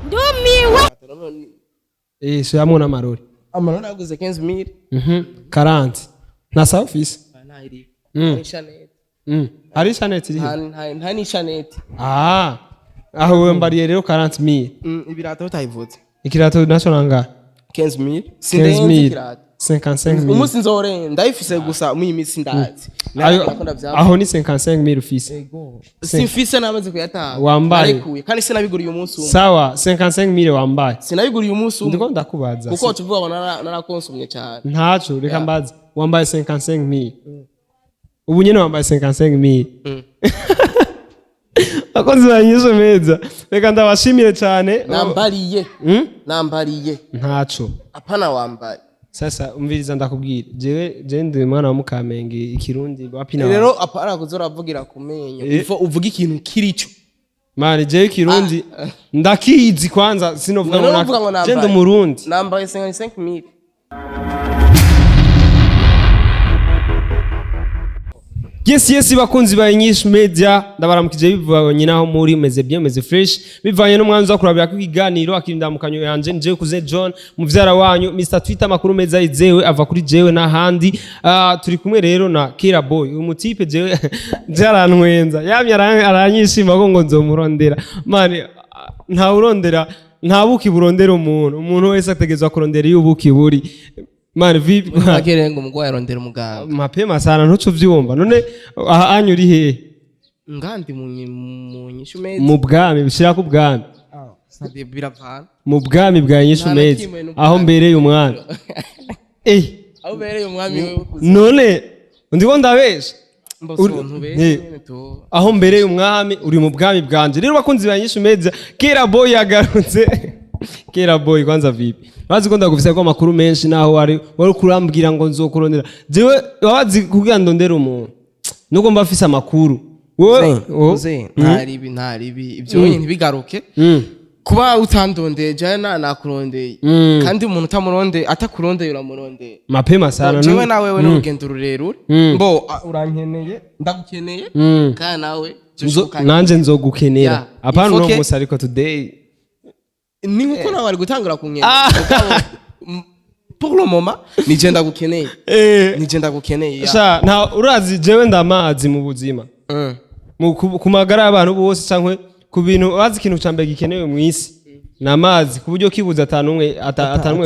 ndumiwe so yamwe n'amarori naguze 15000 40 na sa office ntahiri hari Chanel iri nta ni Chanel aho wembariye rero 40000 ibirato utayivuze ikirato naco nanga 15000 sindenze ikirato 55000 umunsi nzore ndayifise gusa mu imisi ndazi aho ni 55000 ufise simfise namaze kuyataha wambaye kandi sinabiguriye umunsi umwe sawa 55000 wambaye sinabiguriye umunsi umwe ndiko ndakubaza kuko tuvuga ngo narakonsumye cyane ntaco reka mbaza wambaye 55000 ubu nyene wambaye 55000 akoze banyisho meza reka ndabashimire cyane nambariye ntaco apana wambaye sasa umviriza ndakubwira jewe ndi mwana wa Mukamenge ikirundi wapina rero apana kuzoravugira kumenyo uvuga ikintu kirico mari jewe ikirundi ndakizi kwanza sinovuga ngo je ndi Murundi nambaye 55000 Yes bakunzi ba INYISHU media ndabaramukije bivanye naho muri meze bien meze fresh bivanye no mwanzo wa kurabira ku kiganiro akindamukanyo yanje nje kuze John muvyara wanyu Mr Twitter makuru meza izewe ava kuri jewe n'ahandi turi kumwe rero na Kera Boy umutipe jewe jarantwenza yamye aranyishima ko ngo nzomurondera mani nta urondera nta buki burondera umuntu wese ategezwa kurondera yubuki buri mani vipi bagerenga umugwayi arondera umuganga mapema sana ntuco vyumva none anyuri he ngandi mu INYISHU media mu bwami bishira ku bwami sade biravana mu bwami bwa INYISHU media aho mbereye umwami aho mbereye umwami wewe none ndiko ndabesha aho mbereye umwami uri mu bwami bwanje rero bakunzi ba INYISHU media Kera Boy yagarutse Kera Boy kwanza vipi bazi ko ndagufise ko makuru menshi naho wari kurambwira ngo nzokurondera jewe wabazi kugira ndondera umuntu nuko mbafise amakuru wowe ntaribi ibyo nyine ntibigaruke kuba utandondeye jana nakurondeye kandi umuntu utamuronde atakurondeye uramurondeye mapema sana jewe nawe wewe n'urugendo rurerure mbo urankeneye ndagukeneye kandi nawe nanje nzogukenera apana no musi ariko today ni nkuko nawe ari gutangura kunyena pour le moment nije ndagukeneye sha nta urazi jewe ndamazi mu buzima ku magara y'abantu bose cankwe ku bintu bazi ikintu cambe gikenewe mu isi namazi ku buryo kibuza atanumwe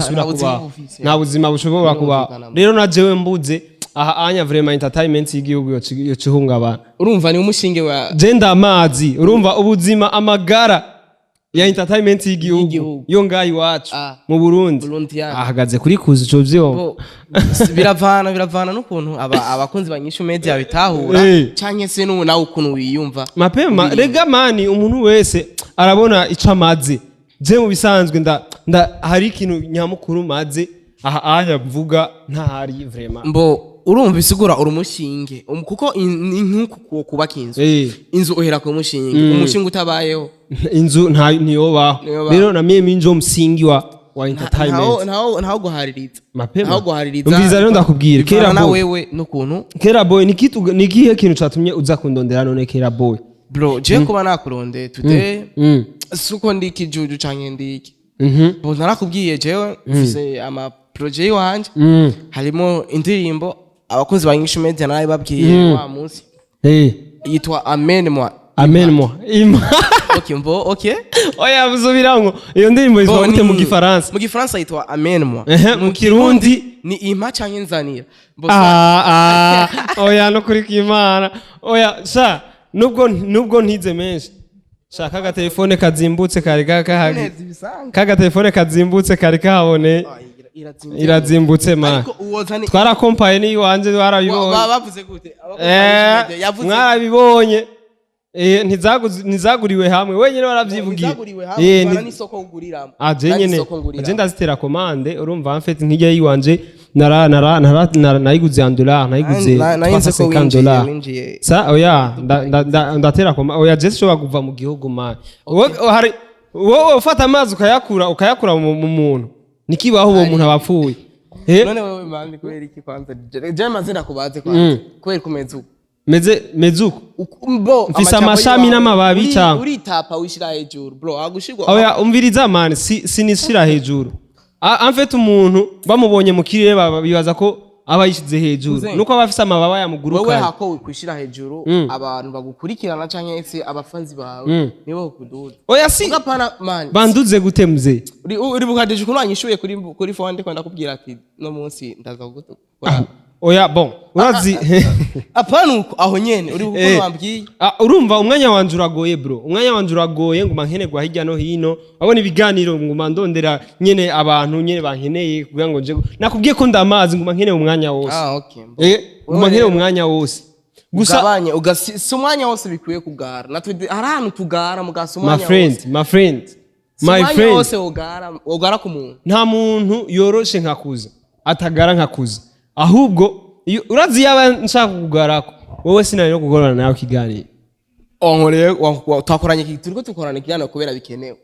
subira kuba nta buzima bushobora kuba rero na jewe mbuze aha anya vraiment entertainment y'igihugu yo cihungabana urumva ni umushinge wa je ndamazi urumva ubuzima amagara ya entertainment y'igihugu yo ngayi wacu mu Burundi ahagaze kuri kuzi cyo vyo biravana n'ukuntu abakunzi ba INYISHU media bitahura canke se n'ubu nawe ukuntu wiyumva mapema rega mani umuntu wese arabona icamaze je mu bisanzwe hari ikintu nyamukuru maze aha anya mvuga ntahari vraiment mbo urumva isigura urumushinge kuko inkuko kubaka inzu uhera ku umushinge utabayeho inzu ntiyobaho rero na mimi njo msingi wa entertainment ntaho guhaririza mapema umviza rero ndakubwira Kera Boy wewe n'ukuntu Kera Boy ni kihe kintu catumye uza kundondera none Kera Boy bro je kuba nakuronde today suko ndiki juju canke ndiki bo narakubwiye jewe mfise ama projet wanje harimo indirimbo abakunzi ba INYISHU media nawe babwiye wa munsi yitwa amen moi okay oya buzubirango iyo ndirimbo yitwa gute mu gifaransa yitwa amen moi mu kirundi ni impa canke nzanira oya no kuri kimana oya sha nubwo ntize menshi shaka ka telefone kazimbutse kari kaga telefone kazimbutse kari kahabone irazimbutse ma twarakompaye ni wanje warabibonye bavuze gute mwarabibonye ntizaguriwe hamwe wenyine waravyivugiye n'isoko uguriramo je ndazitera komande urumva mfete nkijya yiwanje nayiguze $1 nayiguze $350 sa oya ndatera komande oya je shobora kuva mu gihugu ma wowe ufata amazi ukayakura mu muntu nikibaho uwo muntu abapfuye none wewe mandi kwera iki kwanza je mazina kubaze kwanza kwera kumeza mezuko bro mfise amashami n'amababi cyangwa uritapa wishira hejuru bro agushirwa oya umviriza man sinishira hejuru amfete umuntu bamubonye mu kirere bibaza ko aba yishize hejuru nuko abafise amababa yamuguruka wewe hako wikwishira hejuru abantu bagukurikirana canke ese abafanzi bawe nibo kuduza oya si ugapana man banduze gute mze uri bukadeje kuno anyishuye kuri phone ko ndakubwira ati no munsi ndaza kugutukora oya bon urazi apana aho nyene uri kuko wambwiye urumva umwanya wanje uragoye bro umwanya wanje uragoye nguma nkenerwa hirya no hino abone ibiganiro nguma ndondera nyene abantu nyene bankeneye kugira ngo nje nakubwiye ko ndamazi nguma nkeneye umwanya wose okay nguma nkeneye umwanya wose gusa ugabanye ugasi umwanya wose bikwiye kugara natwe arantu tugara mugasa umwanya wose my friend wose ugara ku muntu nta muntu yoroshe nkakuza atagara nkakuza ahubwo urazi yaba nshaka kugarako wowe sinari no kugorana nawe kiganiro onkoreye twakoranye iki turiko tukorana kiganiro kubera bikenewe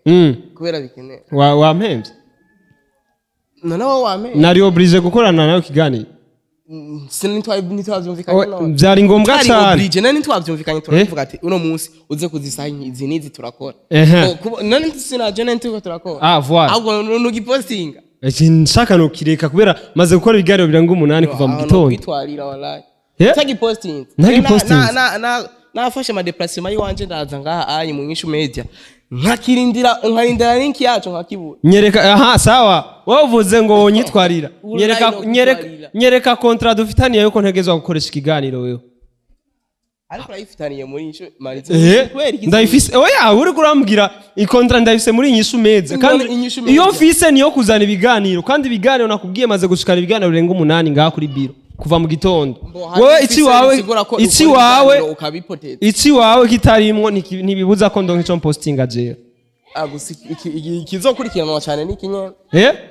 kubera bikenewe wampemvye none wowe wampemvye nari oblige gukorana nawe kiganiro nitwavyumvikanye byari ngombwa cyane oblige nani twavyumvikanye turavuga ati uno munsi uze kuzisanyi izi nizi turakora none sinaje nani turiko turakora voilà ahubwo nugipostinga nshaka no kireka kubera maze gukora ibiganiro biranga 8 kuva mu gitondo kwitwarira wallahi tagi posting nafashe ama déplacement yiwanje ndaza ngaha ayi mu nyishu media nkarindira link yacu nkakibura nyereka sawa wavuze ngo nyitwarira nyereka contrat dufitaniye yuko ntegezwa gukoresha ikiganiro wewe ariko urayifitaniye muri nyishu maritse ndayifise oya uri kurambwira ikontra ndayifise muri nyishu meze kandi iyo mfise niyo kuzana ibiganiro kandi ibiganiro nakubwiye maze gushikana ibiganiro birenga 8 ngaha kuri biro kuva mu gitondo wowe ici wawe kitarimwo ntibibuza ko ndonke cyo postinga je ikizokurikirana cyane n'ikinye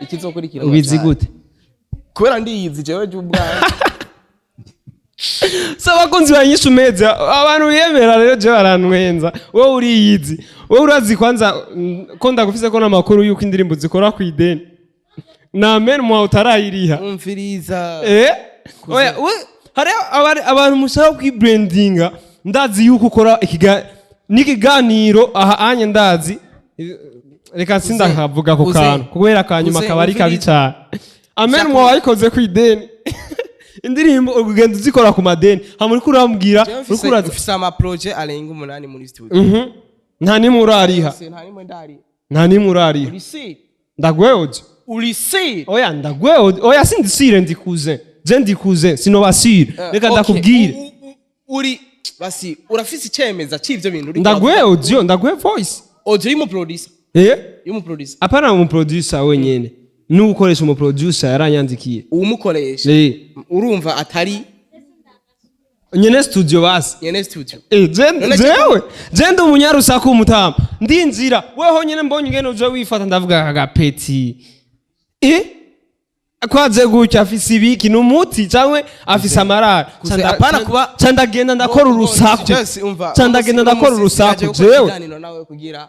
ikizokurikirana ubizi gute kubera ndiyizi jewe jubwa Sabakunzi banyishu media abantu biyemera rero je barantwenza wowe uriyizi wowe urazi kwanza ko ndagufise ko namakuru yuko indirimbo zikora ku ideni na men mwa utarayiriha umfiriza oya hari abantu mushaka kwibrandinga ndazi yuko ukora n'ikiganiro aha anye ndazi reka sinda nkavuga ko kantu kubera kanyuma kabari kabi cyane amen mwa wayikoze ku ideni indirimbo ugenda uzikora ku madeni hamuri kurambwira ukuraza ufise ama projet arenga 8 muri studio nta nimwe urariha nta nimwe urariha ndagweoje urisi oya ndagweoje oya sindisire ndikuze sinobasire reka ndakubwire uri basi urafise icemeza c'ivyo bintu uri ndagwe voice audio mu producer mu producer apana mu producer wenyene nukoresha mu producer yaranyandikiye umukoresha urumva atari nyene studio basi nyene studio jewe umunyarusaku umutama ndinzira weho nyene mbonye ngene uje wifata ndavuga agapeti kwaze gutya afise ibiki numuti cyangwe afise amarara apana kuba candagenda ndakora urusaku candagenda ndakora urusaku jewe nawe kugira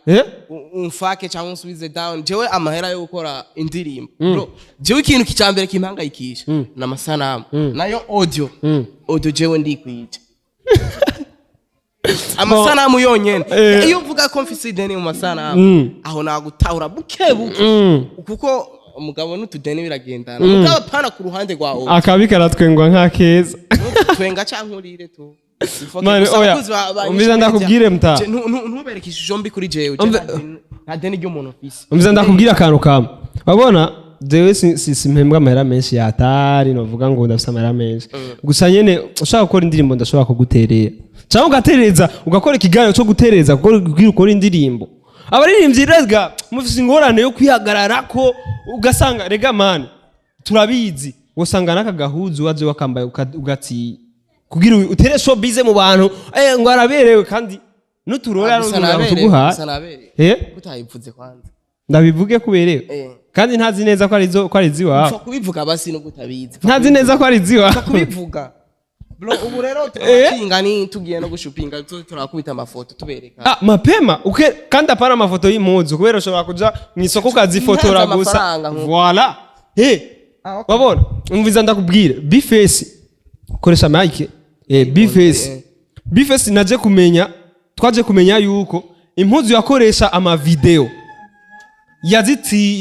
umfake cyangwa unsubize down jewe amahera yo gukora indirimbo bro jewe ikintu kicambere kimpangayikisha namasanamu nayo audio jewe ndikwije amasanamu yonyene iyo uvuga ko mfise ideni mu masanamu aho nagutahura bukebuke kuko umugabo n'utudeni biragendana mugabo pana ku ruhande rwawe akabi karatwengwa nka keza twenga canke urire tu mane oya umbiza ndakubwire mta ntuberekishije mbi kuri jewe nta deni ryo muntu ofisi umbiza ndakubwira akantu kamwe babona jewe simpembwa amahera menshi yatari novuga ngo ndafise amahera menshi gusa nyene ushaka gukora indirimbo ndashobora kuguterera cyangwa ugatereza ugakora ikiganiro cyo gutereza gukora indirimbo abaririmbyi rega mufise ingorane yo kwihagarara ko ugasanga rega man turabizi usanga naka gahuzu waje wakambaye ugati kugira utere showbiz mu bantu ngo araberewe kandi nuturora tuguha utayivuze kwanza ndabivuge kuberewe kandi ntazi neza ko ari ziwa kubivuga basi no gutabizi ntazi neza ko ari ziwa kubivuga bro ubu rero turakinga ni tugiye no gushupinga turakubita amafoto tubereka mapema kandi apara amafoto y'impuzu kubera ushobora kuja mu isoko ukazifotora gusa voilà wabona umviza ndakubwire bface koresha mic bface bifesi naje kumenya twaje kumenya yuko impuzu yakoresha ama video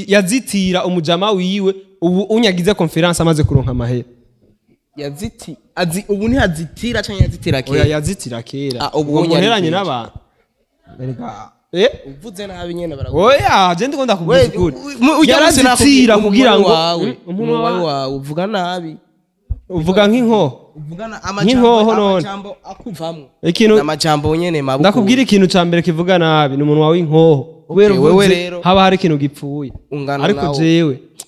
yazitira umujama wiwe ubu unyagize conference amaze kuronka amahera ubu ntihazitira canke yazitira kera oya yazitira kera ubu muheranye n'abantu uvuze nabi nyene baraguye oya je ndiko ndakubwira ukuri yarazitira kugira ngo umuntu wawe uvuga nabi uvuga nk'inkoho uvugana amajambo akuvamwe ikintu amajambo nyene mabuko ndakubwira ikintu ca mbere kivuga nabi ni umuntu wawe inkoho kubera wewe rero haba hari ikintu gipfuye ariko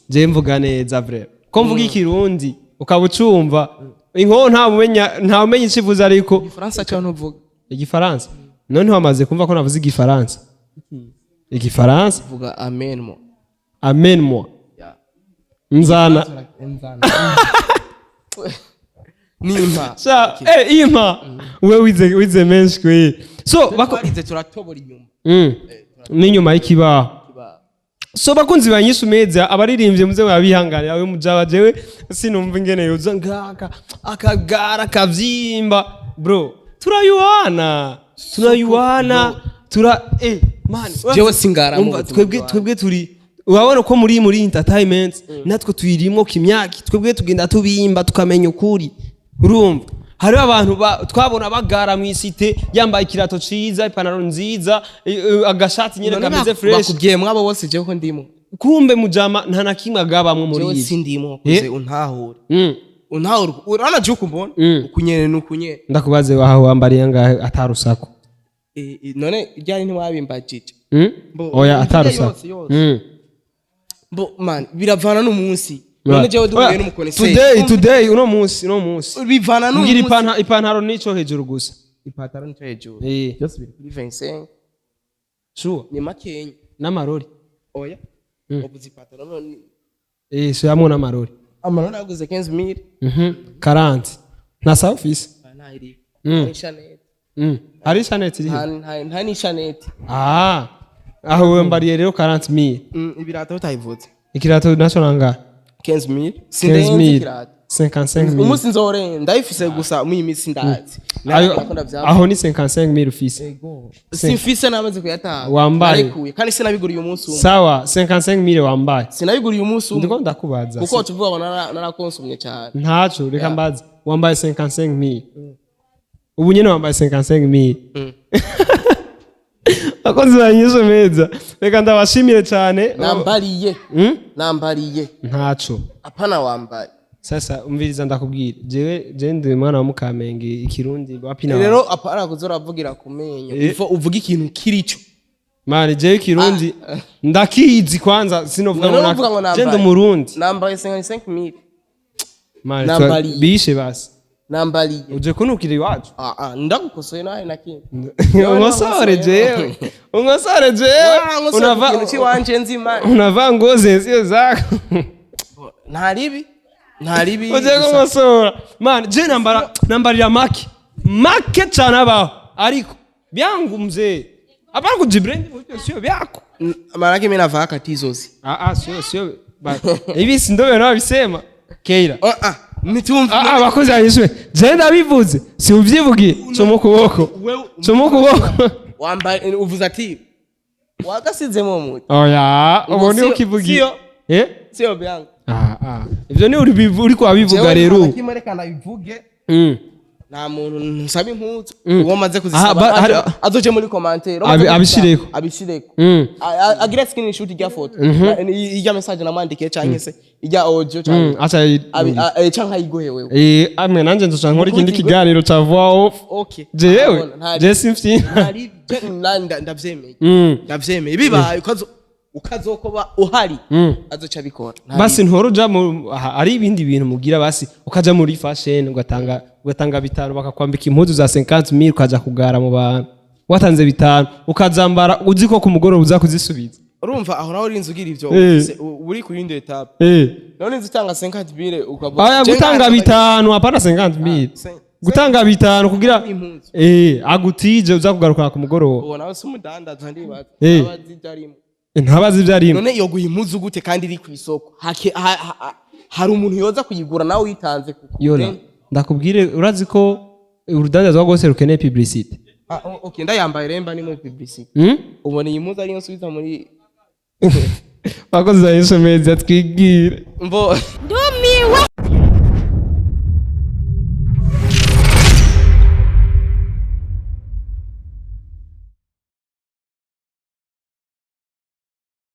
jewe mvuga neza vrema ko mvuga ikirundi ukaba ucumva inkoho nta mumenya icivuze ariko igifaransa cyo ntuvuga igifaransa none wamaze kumva ko navuze igifaransa igifaransa vuga amen moi nzana nimpa impa we wize menshi kwe so bakorize turatobora inyuma n'inyuma y'ikibaho so bakunzi ba INYISHU Media abaririmbye muze mwabihangane awe mujaba jewe sinumva ingene yoza ngaka akagara kavyimba bro turayuana man jewe singara mu twebwe turi urabona ko muri entertainment natwe tuyirimo kimyaki twebwe tugenda tubimba tukamenya ukuri urumva hari abantu twabona bagara mu isite yambaye ikirato ciza ipantaro nziza agashati nyene kameze fresh bakubwiye mwabo bose jewe ko ndimo kumbe mujama nta nakimwe agabamwe muri jewe sindimo kuze untahura urana je kumbona ukunyene nukunyene ndakubaze waho wambariye ngahe atarusako none ryari ntiwabimbajije oya atarusako bo man biravana n'umunsi none jewe duhuye n'umukoneseri today uno munsi bivana n'umunsi ngira ipantaro nico hejuru gusa ipantaro nico hejuru just biri 25 sure ni makenya n'amarori oya ubuzi ipantaro none so yamwe n'amarori amarori aguze 15000 40 na sa office iri ni Chanel ari Chanel iri nta ni Chanel aho wembariye rero 40000 ibirato utayivuze ikirato national nga 15000 sindenze ikirato 55000 umunsi nzore ndayifise gusa mu imisi ndazi aho ni 55000 ufise simfise namaze kuyataha wambaye kandi sinabiguriye umunsi umwe sawa 55000 wambaye sinabiguriye umunsi umwe ndiko ndakubaza kuko tuvuga ngo narakonsumye cyane ntaco reka mbaza wambaye 55000 ubu nyene wambaye 55000 bakozi ba INYISHU Media reka ndabashimire cyane nambariye ntaco apana wambaye sasa umviriza ndakubwira jewe ndi mwana wa Mukamenge ikirundi wapina rero apana kuzoravugira kumenyo ifo uvuga ikintu kirico mari jewe ikirundi ndakizi kwanza sinovuga ngo je ndo murundi nambaye 55000 mari bishe basi nambariye uje kunukira iwacu ndagukosoye nawe nakindi umusore jewe unava ikintu ciwanje nzima unava ngoze sio zako ntaribi uje kumusora man je nambarira make cyane abaho ariko byangu mzee apana kujibrand sio byako maraki mimi navaa katizozi sio ibi sindobe nabisema keira abakozi ba INYISHU je ndabivuze si uvyivugiye cyo kuboko wambaye uvuze ati wagasizemo muti oya ubone ukivugiye sio byangu ivyo ni uri kwabivuga rero kimerekana bivuge nta muntu nsaba impuzu uwo maze kuzisaba azoje muri commentaire abishireko agira screenshot rya photo ijya message namwandikiye canke se ijya audio canke acha canke ayigohe wewe amwe nanje nzoca nkora ikindi kiganiro ca voix off okay jewe je simfti ndavyemeye bibaye ukazokoba uhari azoca bikora basi ntoruja ari ibindi bintu mugira basi ukaja muri fashion ugatanga bitanu bakakwambika impuzu za 50000 ukaja kugara mu bantu watanze bitanu ukazambara uziko ku mugoroba uza kuzisubiza urumva aho naho urinze ugira ivyo uri ku yindi etape none nzitanga 50000 ukaba gutanga bitanu hapana 50000 gutanga bitanu kugira agutije uza kugaruka ku mugoroba ubona wese umudandaza ndibaza abazidarimo ntabazi ivyarimo none yo guha impuzu gute kandi iri ku isoko hari umuntu yoza kuyigura nawe witanze yona ndakubwire urazi ko urudandazwa rwose rukeneye publicity. Okay, ndayambaye remba ni muri publicity. Ubona iyi muza ariyo nsubiza muri bakoze za INYISHU media twigire mbo ndumiwe